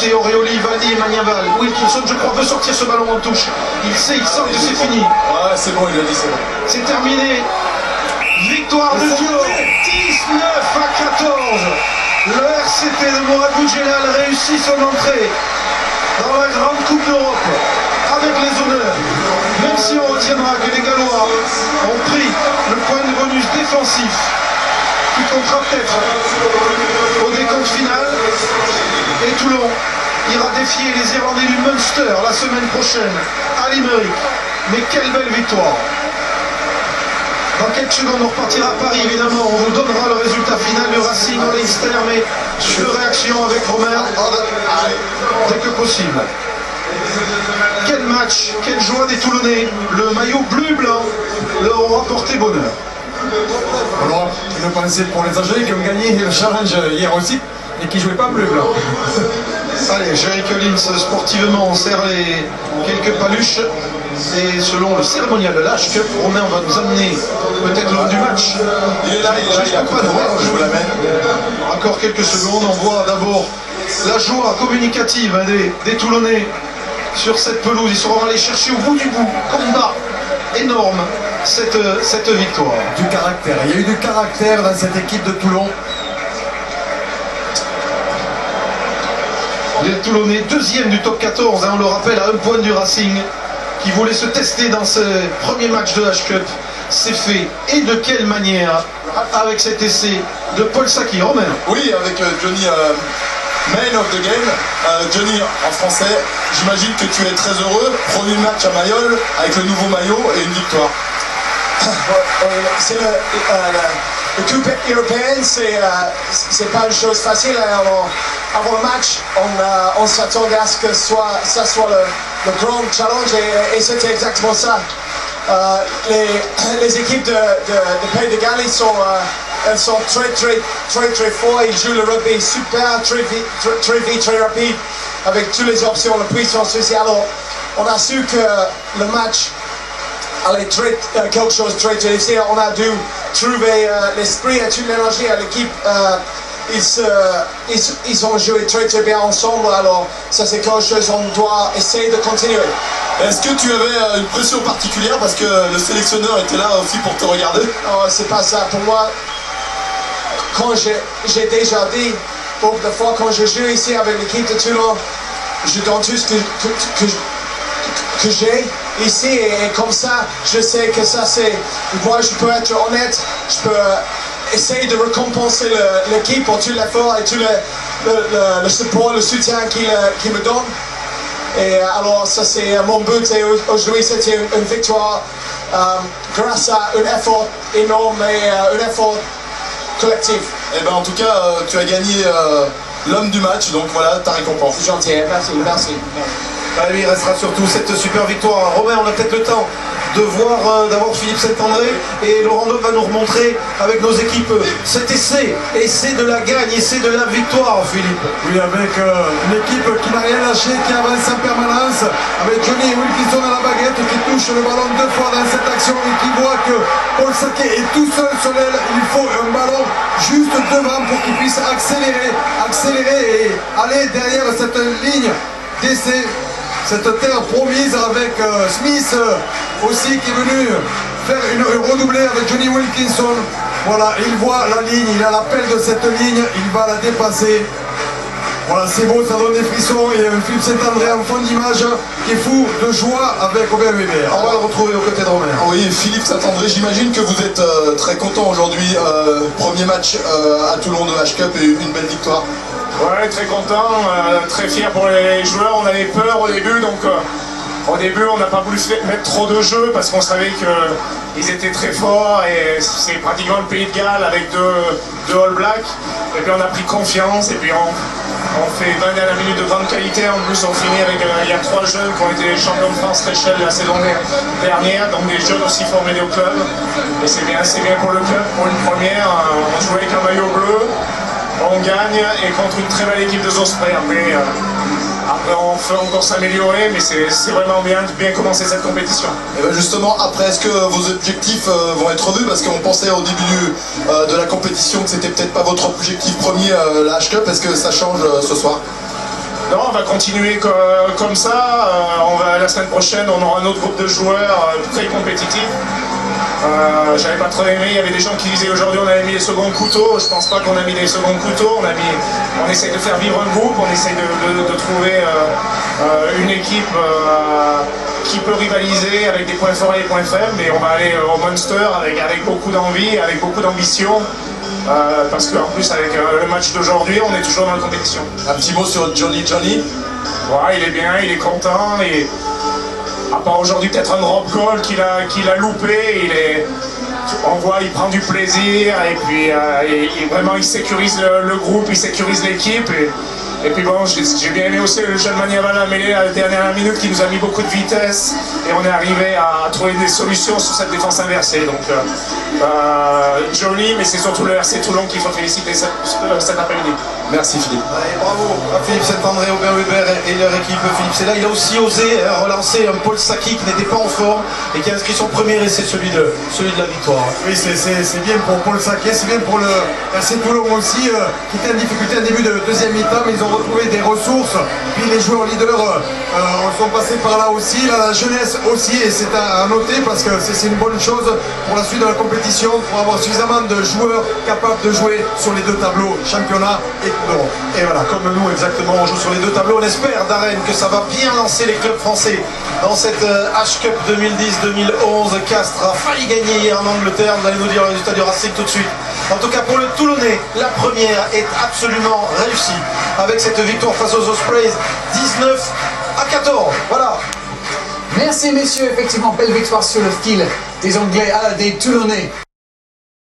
C'est Auréoli, Valdi et Magnaval. Wilkinson, je crois, veut sortir ce ballon en touche. Il sait que c'est fini. Ouais, c'est bon, il a dit c'est bon. C'est terminé. Victoire de Toulon, 19-14. Le RCT de Mourad Boudjelal réussit son entrée dans la grande Coupe d'Europe avec les honneurs. Même si on retiendra que les Gallois ont pris le point de bonus défensif qui comptera peut-être au décompte final. Et Toulon ira défier les Irlandais du Munster la semaine prochaine à Limerick. Mais quelle belle victoire! Dans quelques secondes, on repartira à Paris, évidemment. On vous donnera le résultat final du Racing en Leinster, mais de réaction avec Romain dès que possible. Quel match, quelle joie des Toulonnais. Le maillot bleu-blanc leur aura porté bonheur. Alors, je pensais pour les âgés qui ont gagné le challenge hier aussi et qui ne jouaient pas bleu-blanc. Allez, Jerry Collins, sportivement, on serre quelques paluches. Et selon le cérémonial de l'H Cup, Romain va nous amener peut-être l'homme du match. Il est là, il a pas de voix, je vous l'amène. Encore quelques secondes, on voit d'abord la joie communicative des Toulonnais sur cette pelouse. Ils seront allés chercher au bout du bout, combat énorme, cette victoire. Du caractère, il y a eu du caractère dans cette équipe de Toulon. Les Toulonnais, deuxième du top 14, on le rappelle, à un point du Racing, qui voulait se tester dans ce premier match de H Cup. C'est fait. Et de quelle manière? Avec cet essai de Paul Saki. Romain. Oui, avec Johnny, Man of the Game. Johnny, en français, j'imagine que tu es très heureux. Premier match à Mayol, avec le nouveau maillot et une victoire. C'est le Coupe européenne, c'est pas une chose facile. Avant le match, on s'attendait à ce que ça soit le grand challenge et c'était exactement ça. Les équipes de Pays de Galles elles sont très fortes. Ils jouent le rugby super, très vite, très rapide, avec toutes les options, la puissance aussi. Alors, on a su que le match allait quelque chose de très difficile. On a dû trouver l'esprit et toute l'énergie à l'équipe. Ils ont joué très bien ensemble, alors ça c'est quelque chose qu'on doit essayer de continuer. Est-ce que tu avais une pression particulière parce que le sélectionneur était là aussi pour te regarder? Oh, c'est pas ça. Pour moi, quand j'ai déjà dit beaucoup de fois quand je joue ici avec l'équipe de Toulon, je donne tout ce que j'ai ici et comme ça, je sais que ça c'est... Moi, je peux être honnête, je peux essayer de récompenser l'équipe pour tout l'effort et tout le support, le soutien qu'il me donne. Et alors ça c'est mon but et aujourd'hui c'était une victoire grâce à un effort énorme et un effort collectif. Et ben en tout cas tu as gagné l'homme du match, donc voilà ta récompense. C'est gentil, merci. Ah, lui, il restera surtout cette super victoire. Romain, on a peut-être le temps de voir d'abord Philippe Saint-André et Laurent Dove va nous remontrer avec nos équipes cet essai de la gagne, essai de la victoire, Philippe. Oui, avec une équipe qui n'a rien lâché, qui avance en permanence, avec Johnny Wilkinson à la baguette qui touche le ballon 2 fois dans cette action et qui voit que Paul Saki est tout seul sur l'aile. Il faut un ballon juste devant pour qu'il puisse accélérer et aller derrière cette ligne d'essai. Cette terre promise avec Smith aussi qui est venu faire une redoublée avec Johnny Wilkinson. Voilà, il voit la ligne, il a l'appel de cette ligne, il va la dépasser. Voilà, c'est beau, ça donne des frissons. Et Philippe Saint-André en fond d'image qui est fou de joie avec Robert Weber. On va le retrouver aux côtés de Romain. Oui, Philippe Saint-André, j'imagine que vous êtes très content aujourd'hui. Premier match à Toulon de H Cup et une belle victoire. Ouais, très content, très fier pour les joueurs. On avait peur au début, donc au début on n'a pas voulu mettre trop de jeux parce qu'on savait qu'ils étaient très forts et c'est pratiquement le Pays de Galles avec deux All Blacks. Et puis on a pris confiance et puis on fait 20 dernières minutes de grande qualité. En plus on finit avec il y a 3 jeunes qui ont été champions de France Réchelle la saison dernière, donc des jeunes aussi formés au club. Et c'est bien pour le club, pour une première. On jouait avec un maillot bleu. On gagne et contre une très belle équipe de Osprey. Après on peut encore s'améliorer, mais c'est vraiment bien commencer cette compétition. Et bien justement, après, est-ce que vos objectifs vont être revus? Parce qu'on pensait au début de la compétition que c'était peut-être pas votre objectif premier, la H-Cup. Est-ce que ça change ce soir? Non, on va continuer comme ça. La semaine prochaine, on aura un autre groupe de joueurs très compétitifs. J'avais pas trop aimé, il y avait des gens qui disaient aujourd'hui on avait mis les seconds couteaux. Je pense pas qu'on a mis les seconds couteaux, on essaye de faire vivre un groupe, on essaye de trouver une équipe qui peut rivaliser avec des points forts et des points faibles, mais on va aller au Monster avec beaucoup d'envie, avec beaucoup d'ambition. Parce qu'en plus avec le match d'aujourd'hui, on est toujours dans la compétition. Un petit mot sur Johnny. Ouais, il est bien, il est content. Et à part aujourd'hui peut-être un drop goal qu'il a loupé, on voit il prend du plaisir et puis vraiment il sécurise le groupe, il sécurise l'équipe. Et puis bon, j'ai bien aimé aussi le jeune Maniaval à mêler à la dernière minute qui nous a mis beaucoup de vitesse et on est arrivé à trouver des solutions sur cette défense inversée. Donc Johnny, mais c'est surtout le RC Toulon qu'il faut féliciter cet après-midi. Merci Philippe. Et bravo à Philippe Saint-André, Aubert Weber et leur équipe. Philippe Sella, il a aussi osé relancer un Paul Saki qui n'était pas en forme et qui a inscrit son premier essai, celui de la victoire. Oui, c'est bien pour Paul Saquet, c'est bien pour le RC Toulon aussi, qui était en difficulté en début de deuxième mi-temps, mais ils ont retrouvé des ressources. Puis les joueurs leaders sont passés par là aussi, la jeunesse aussi, et c'est à noter parce que c'est une bonne chose pour la suite de la compétition, pour avoir suffisamment de joueurs capables de jouer sur les deux tableaux, championnat et Coupe d'Europe. Et voilà, comme nous exactement, on joue sur les deux tableaux. On espère, Darren, que ça va bien lancer les clubs français dans cette H-Cup 2010-2011. Castres a failli gagner hier en Angleterre. Vous allez nous dire le résultat du Racing tout de suite. En tout cas, pour le Toulonnais, la première est absolument réussie avec cette victoire face aux Ospreys, 19-14. Voilà. Merci messieurs, effectivement, belle victoire sur le fil des Anglais, des Toulonnais.